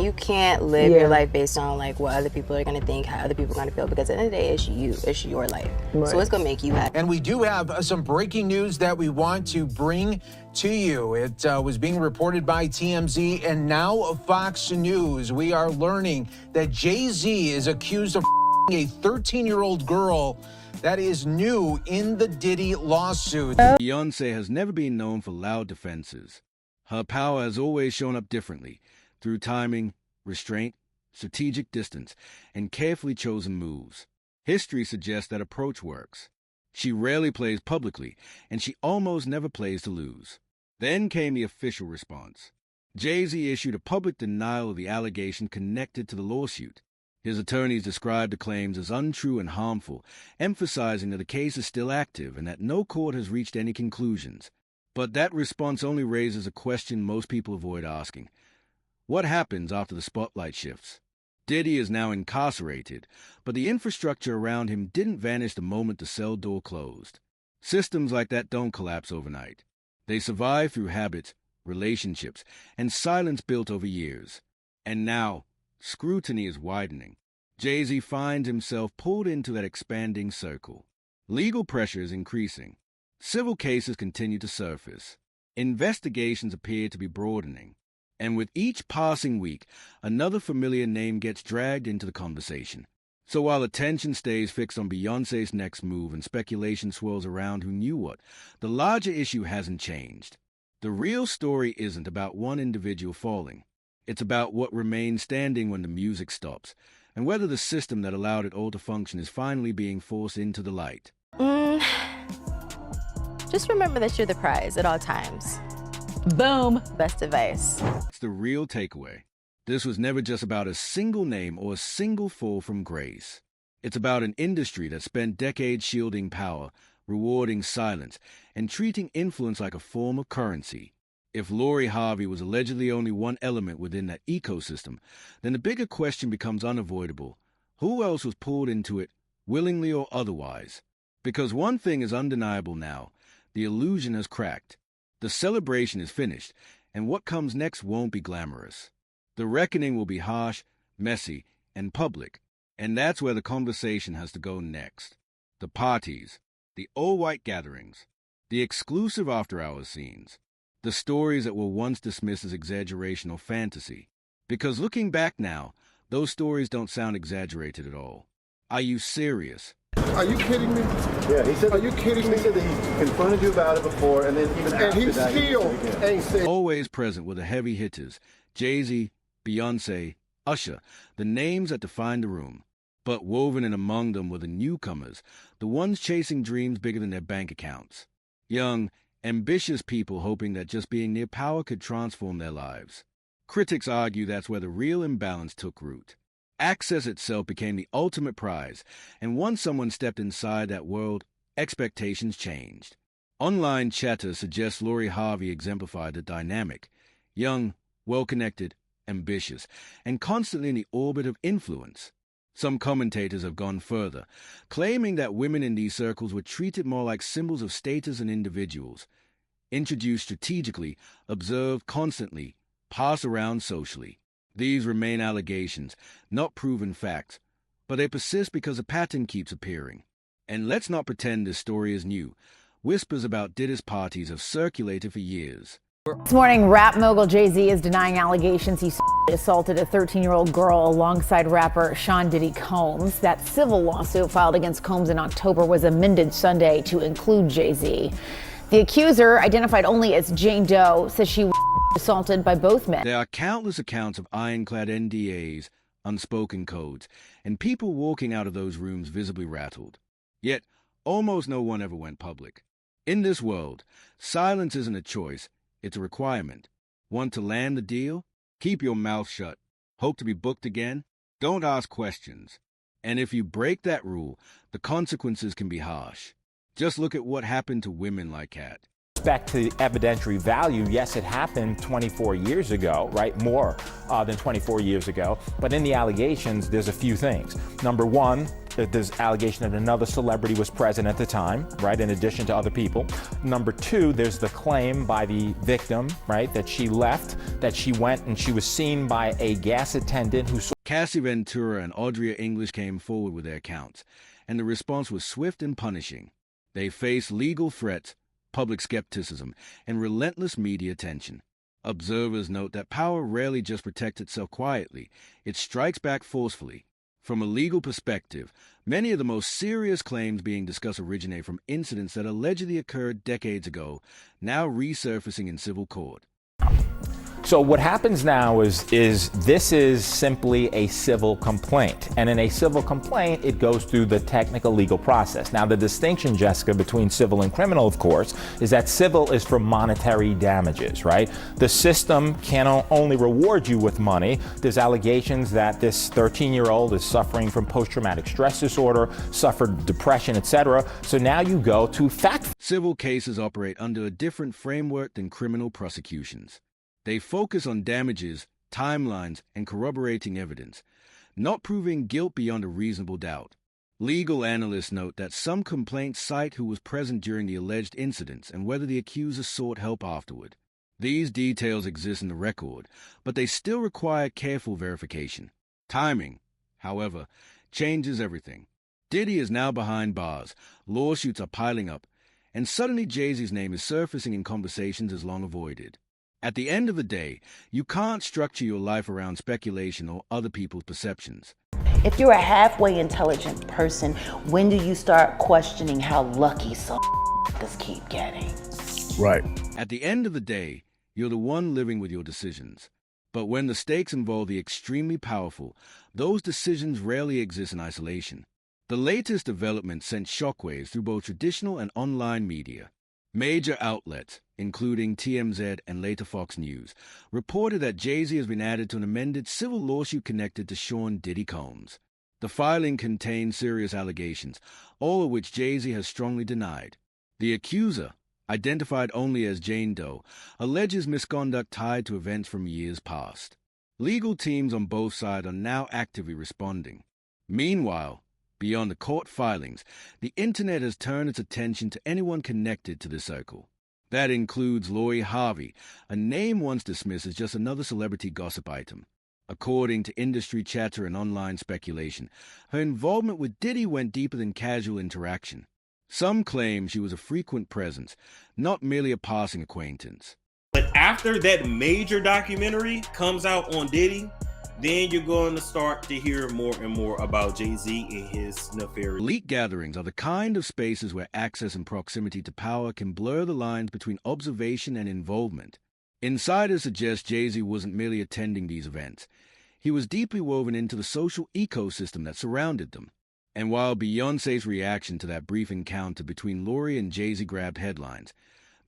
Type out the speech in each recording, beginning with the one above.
you can't live your life based on like what other people are gonna think, how other people are gonna feel, because at the end of the day, it's you, it's your life. Right. So it's gonna make you happy. And we do have some breaking news that we want to bring to you. It was being reported by TMZ and now Fox News. We are learning that Jay-Z is accused of a 13-year-old girl. That is new in the Diddy lawsuit. Beyoncé has never been known for loud defenses. Her power has always shown up differently, through timing, restraint, strategic distance, and carefully chosen moves. History suggests that approach works. She rarely plays publicly, and she almost never plays to lose. Then came the official response. Jay-Z issued a public denial of the allegation connected to the lawsuit. His attorneys described the claims as untrue and harmful, emphasizing that the case is still active and that no court has reached any conclusions. But that response only raises a question most people avoid asking. What happens after the spotlight shifts? Diddy is now incarcerated, but the infrastructure around him didn't vanish the moment the cell door closed. Systems like that don't collapse overnight. They survive through habits, relationships, and silence built over years. And now, scrutiny is widening. Jay-Z finds himself pulled into that expanding circle. Legal pressure is increasing. Civil cases continue to surface. Investigations appear to be broadening. And with each passing week, another familiar name gets dragged into the conversation. So while attention stays fixed on Beyoncé's next move and speculation swirls around who knew what, the larger issue hasn't changed. The real story isn't about one individual falling. It's about what remains standing when the music stops, and whether the system that allowed it all to function is finally being forced into the light. Just remember that you're the prize at all times. Boom. Best advice. It's the real takeaway. This was never just about a single name or a single fall from grace. It's about an industry that spent decades shielding power, rewarding silence, and treating influence like a form of currency. If Lori Harvey was allegedly only one element within that ecosystem, then the bigger question becomes unavoidable. Who else was pulled into it, willingly or otherwise? Because one thing is undeniable now. The illusion has cracked. The celebration is finished, and what comes next won't be glamorous. The reckoning will be harsh, messy, and public, and that's where the conversation has to go next. The parties, the all-white gatherings, the exclusive after-hours scenes, the stories that were once dismissed as exaggeration or fantasy. Because looking back now, those stories don't sound exaggerated at all. Are you serious? Are you kidding me? Yeah, he said. Are you kidding me? He said that he confronted you about it before, and then even and after he that, still ain't said. Always present were the heavy hitters: Jay-Z, Beyoncé, Usher, the names that defined the room. But woven in among them were the newcomers, the ones chasing dreams bigger than their bank accounts. Young, ambitious people hoping that just being near power could transform their lives. Critics argue that's where the real imbalance took root. Access itself became the ultimate prize, and once someone stepped inside that world, expectations changed. Online chatter suggests Lori Harvey exemplified the dynamic: young, well-connected, ambitious, and constantly in the orbit of influence. Some commentators have gone further, claiming that women in these circles were treated more like symbols of status and individuals, introduced strategically, observed constantly, passed around socially. These remain allegations, not proven facts, but they persist because a pattern keeps appearing. And let's not pretend this story is new. Whispers about Diddy's parties have circulated for years. This morning, rap mogul Jay-Z is denying allegations he assaulted a 13-year-old girl alongside rapper Sean Diddy Combs. That civil lawsuit filed against Combs in October was amended Sunday to include Jay-Z. The accuser, identified only as Jane Doe, says she was assaulted by both men. There are countless accounts of ironclad NDAs, unspoken codes, and people walking out of those rooms visibly rattled. Yet, almost no one ever went public. In this world, silence isn't a choice, it's a requirement. Want to land the deal? Keep your mouth shut. Hope to be booked again? Don't ask questions. And if you break that rule, the consequences can be harsh. Just look at what happened to women like Kat. respect to the evidentiary value, yes, it happened 24 years ago, right? More than 24 years ago. But in the allegations, there's a few things. Number one, there's allegation that another celebrity was present at the time, right, in addition to other people. Number two, there's the claim by the victim, right, that she left, that she went and she was seen by a gas attendant who saw. Cassie Ventura and Audria English came forward with their accounts, and the response was swift and punishing. They faced legal threats, public skepticism, and relentless media attention. Observers note that power rarely just protects itself quietly, it strikes back forcefully. From a legal perspective, many of the most serious claims being discussed originate from incidents that allegedly occurred decades ago, now resurfacing in civil court. So what happens now is this is simply a civil complaint. And in a civil complaint, it goes through the technical legal process. Now, the distinction, Jessica, between civil and criminal, of course, is that civil is for monetary damages, right? The system can only reward you with money. There's allegations that this 13-year-old is suffering from post-traumatic stress disorder, suffered depression, etc. So now you go to fact. Civil cases operate under a different framework than criminal prosecutions. They focus on damages, timelines, and corroborating evidence, not proving guilt beyond a reasonable doubt. Legal analysts note that some complaints cite who was present during the alleged incidents and whether the accuser sought help afterward. These details exist in the record, but they still require careful verification. Timing, however, changes everything. Diddy is now behind bars, lawsuits are piling up, and suddenly Jay-Z's name is surfacing in conversations as long avoided. At the end of the day, you can't structure your life around speculation or other people's perceptions. If you're a halfway intelligent person, when do you start questioning how lucky some keep getting? Right. At the end of the day, you're the one living with your decisions. But when the stakes involve the extremely powerful, those decisions rarely exist in isolation. The latest developments sent shockwaves through both traditional and online media. Major outlets, including TMZ and later Fox News, reported that Jay-Z has been added to an amended civil lawsuit connected to Sean Diddy Combs. The filing contains serious allegations, all of which Jay-Z has strongly denied. The accuser, identified only as Jane Doe, alleges misconduct tied to events from years past. Legal teams on both sides are now actively responding. Meanwhile, beyond the court filings, the internet has turned its attention to anyone connected to the circle. That includes Lori Harvey, a name once dismissed as just another celebrity gossip item. According to industry chatter and online speculation, her involvement with Diddy went deeper than casual interaction. Some claim she was a frequent presence, not merely a passing acquaintance. But after that major documentary comes out on Diddy, then you're going to start to hear more and more about Jay-Z and his nefarious. Elite gatherings are the kind of spaces where access and proximity to power can blur the lines between observation and involvement. Insiders suggest Jay-Z wasn't merely attending these events. He was deeply woven into the social ecosystem that surrounded them. And while Beyoncé's reaction to that brief encounter between Lori and Jay-Z grabbed headlines,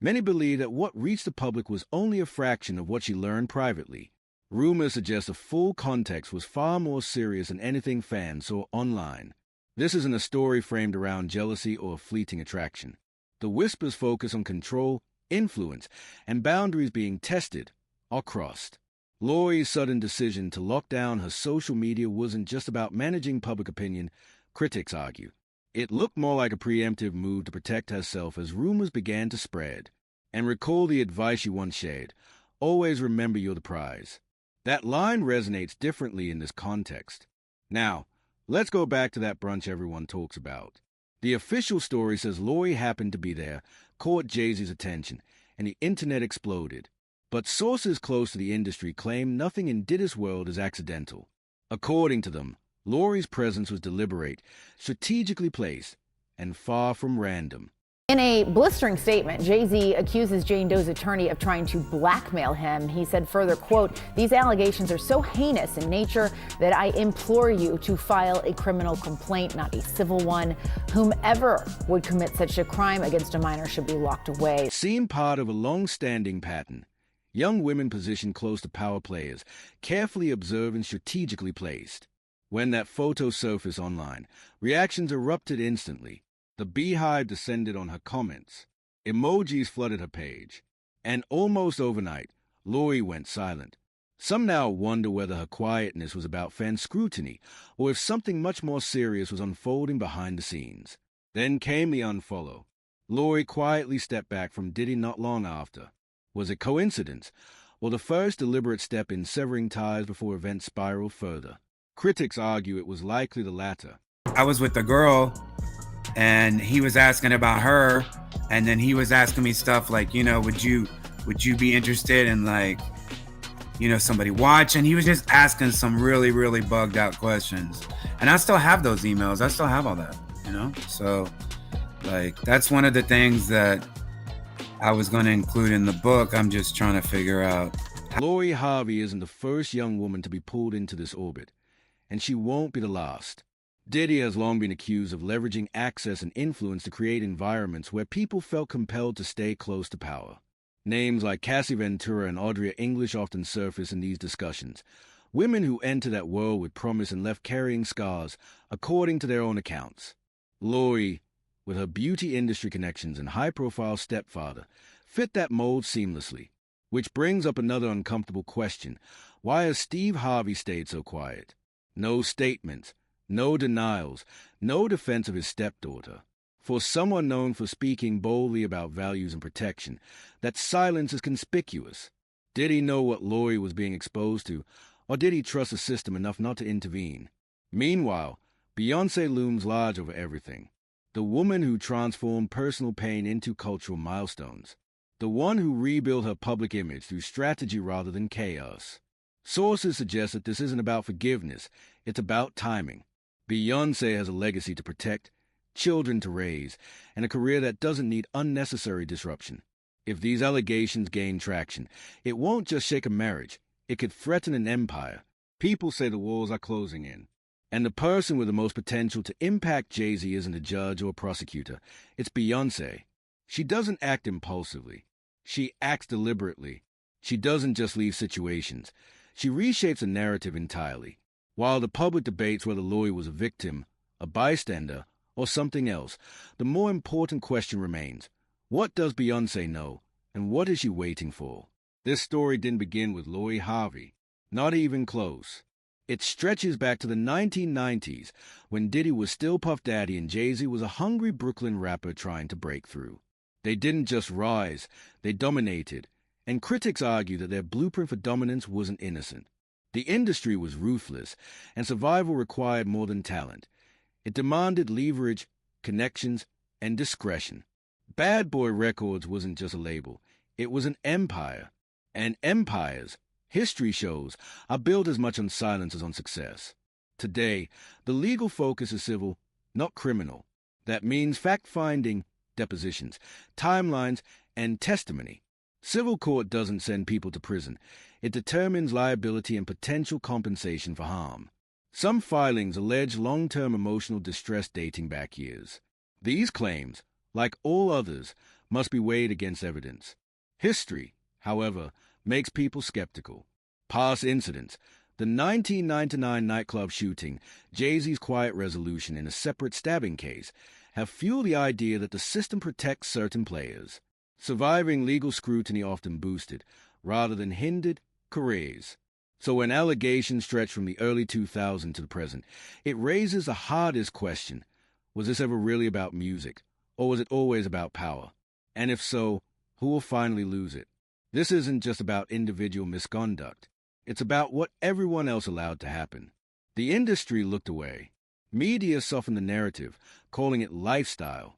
many believe that what reached the public was only a fraction of what she learned privately. Rumors suggest the full context was far more serious than anything fans saw online. This isn't a story framed around jealousy or fleeting attraction. The whispers focus on control, influence, and boundaries being tested or crossed. Lori's sudden decision to lock down her social media wasn't just about managing public opinion, critics argue. It looked more like a preemptive move to protect herself as rumors began to spread. And recall the advice she once shared: always remember you're the prize. That line resonates differently in this context. Now, let's go back to that brunch everyone talks about. The official story says Lori happened to be there, caught Jay-Z's attention, and the internet exploded. But sources close to the industry claim nothing in Diddy's world is accidental. According to them, Lori's presence was deliberate, strategically placed, and far from random. In a blistering statement, Jay-Z accuses Jane Doe's attorney of trying to blackmail him. He said further, quote, "These allegations are so heinous in nature that I implore you to file a criminal complaint, not a civil one. Whomever would commit such a crime against a minor should be locked away." Seem part of a long-standing pattern. Young women positioned close to power players, carefully observed and strategically placed. When that photo surfaced online, reactions erupted instantly. The beehive descended on her comments. Emojis flooded her page. And almost overnight, Lori went silent. Some now wonder whether her quietness was about fan scrutiny or if something much more serious was unfolding behind the scenes. Then came the unfollow. Lori quietly stepped back from Diddy not long after. Was it coincidence, or the first deliberate step in severing ties before events spiraled further? Critics argue it was likely the latter. I was with a girl, and he was asking about her, and then he was asking me stuff like, would you be interested in, like, somebody watching? He was just asking some really, really bugged out questions. And I still have those emails. I still have all that, So, like, that's one of the things that I was going to include in the book. I'm just trying to figure out. Lori Harvey isn't the first young woman to be pulled into this orbit, and she won't be the last. Diddy has long been accused of leveraging access and influence to create environments where people felt compelled to stay close to power. Names like Cassie Ventura and Audrey English often surface in these discussions. Women who enter that world with promise and left carrying scars, according to their own accounts. Lori, with her beauty industry connections and high-profile stepfather, fit that mold seamlessly. Which brings up another uncomfortable question. Why has Steve Harvey stayed so quiet? No statements, no denials, no defense of his stepdaughter. For someone known for speaking boldly about values and protection, that silence is conspicuous. Did he know what Lori was being exposed to, or did he trust the system enough not to intervene? Meanwhile, Beyoncé looms large over everything. The woman who transformed personal pain into cultural milestones. The one who rebuilt her public image through strategy rather than chaos. Sources suggest that this isn't about forgiveness, it's about timing. Beyoncé has a legacy to protect, children to raise, and a career that doesn't need unnecessary disruption. If these allegations gain traction, it won't just shake a marriage, it could threaten an empire. People say the walls are closing in. And the person with the most potential to impact Jay-Z isn't a judge or a prosecutor, it's Beyoncé. She doesn't act impulsively. She acts deliberately. She doesn't just leave situations. She reshapes a narrative entirely. While the public debates whether Lori was a victim, a bystander, or something else, the more important question remains. What does Beyoncé know, and what is she waiting for? This story didn't begin with Lori Harvey. Not even close. It stretches back to the 1990s, when Diddy was still Puff Daddy and Jay-Z was a hungry Brooklyn rapper trying to break through. They didn't just rise, they dominated, and critics argue that their blueprint for dominance wasn't innocent. The industry was ruthless, and survival required more than talent. It demanded leverage, connections, and discretion. Bad Boy Records wasn't just a label, it was an empire. And empires, history shows, are built as much on silence as on success. Today, the legal focus is civil, not criminal. That means fact-finding, depositions, timelines, and testimony. Civil court doesn't send people to prison. It determines liability and potential compensation for harm. Some filings allege long-term emotional distress dating back years. These claims, like all others, must be weighed against evidence. History, however, makes people skeptical. Past incidents, the 1999 nightclub shooting, Jay-Z's quiet resolution in a separate stabbing case, have fueled the idea that the system protects certain players. Surviving legal scrutiny often boosted, rather than hindered, careers. So when allegations stretch from the early 2000s to the present, it raises the hardest question. Was this ever really about music, or was it always about power? And if so, who will finally lose it? This isn't just about individual misconduct. It's about what everyone else allowed to happen. The industry looked away. Media softened the narrative, calling it lifestyle.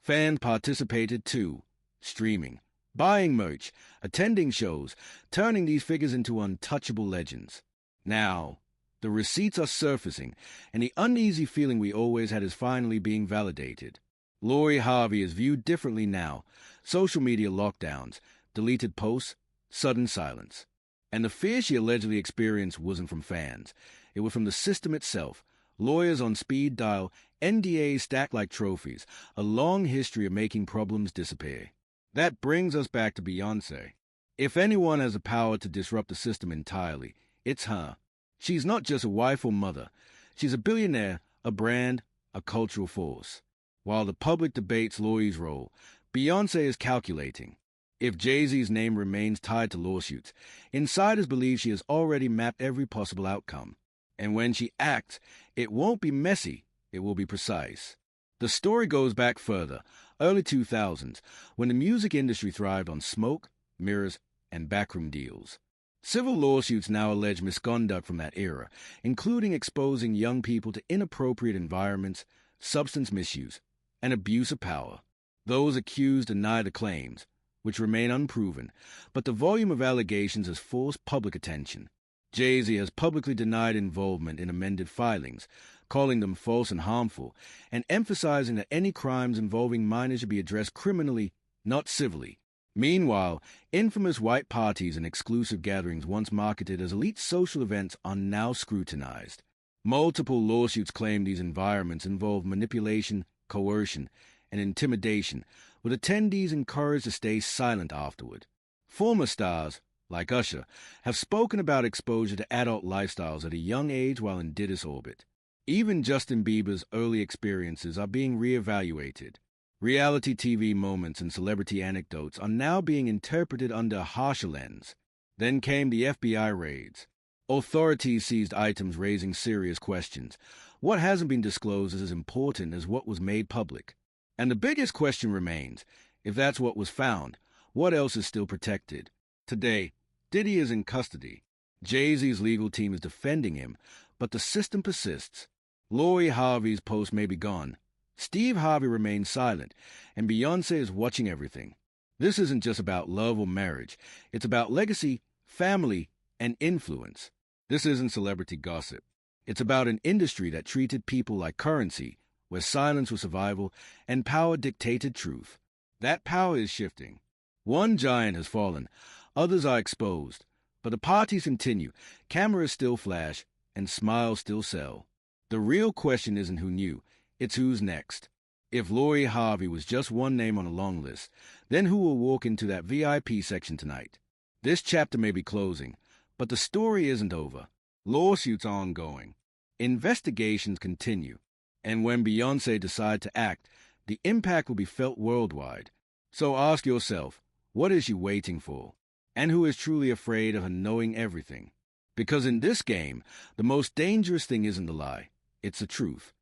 Fans participated too, streaming, buying merch, attending shows, turning these figures into untouchable legends. Now, the receipts are surfacing, and the uneasy feeling we always had is finally being validated. Lori Harvey is viewed differently now. Social media lockdowns, deleted posts, sudden silence. And the fear she allegedly experienced wasn't from fans. It was from the system itself. Lawyers on speed dial, NDAs stacked like trophies, a long history of making problems disappear. That brings us back to Beyoncé. If anyone has the power to disrupt the system entirely, it's her. She's not just a wife or mother. She's a billionaire, a brand, a cultural force. While the public debates Lori's role, Beyoncé is calculating. If Jay-Z's name remains tied to lawsuits, insiders believe she has already mapped every possible outcome. And when she acts, it won't be messy, it will be precise. The story goes back further, early 2000s, when the music industry thrived on smoke, mirrors, and backroom deals. Civil lawsuits now allege misconduct from that era, including exposing young people to inappropriate environments, substance misuse, and abuse of power. Those accused deny the claims, which remain unproven, but the volume of allegations has forced public attention. Jay-Z has publicly denied involvement in amended filings, calling them false and harmful, and emphasizing that any crimes involving minors should be addressed criminally, not civilly. Meanwhile, infamous white parties and exclusive gatherings once marketed as elite social events are now scrutinized. Multiple lawsuits claim these environments involve manipulation, coercion, and intimidation, with attendees encouraged to stay silent afterward. Former stars, like Usher, have spoken about exposure to adult lifestyles at a young age while in Diddy's orbit. Even Justin Bieber's early experiences are being reevaluated. Reality TV moments and celebrity anecdotes are now being interpreted under a harsher lens. Then came the FBI raids. Authorities seized items raising serious questions. What hasn't been disclosed is as important as what was made public. And the biggest question remains, if that's what was found, what else is still protected? Today, Diddy is in custody. Jay-Z's legal team is defending him, but the system persists. Lori Harvey's post may be gone. Steve Harvey remains silent, and Beyoncé is watching everything. This isn't just about love or marriage. It's about legacy, family, and influence. This isn't celebrity gossip. It's about an industry that treated people like currency, where silence was survival and power dictated truth. That power is shifting. One giant has fallen, others are exposed, but the parties continue, cameras still flash, and smiles still sell. The real question isn't who knew, it's who's next. If Lori Harvey was just one name on a long list, then who will walk into that VIP section tonight? This chapter may be closing, but the story isn't over. Lawsuits are ongoing. Investigations continue. And when Beyoncé decides to act, the impact will be felt worldwide. So ask yourself, what is she waiting for? And who is truly afraid of her knowing everything? Because in this game, the most dangerous thing isn't the lie, it's the truth.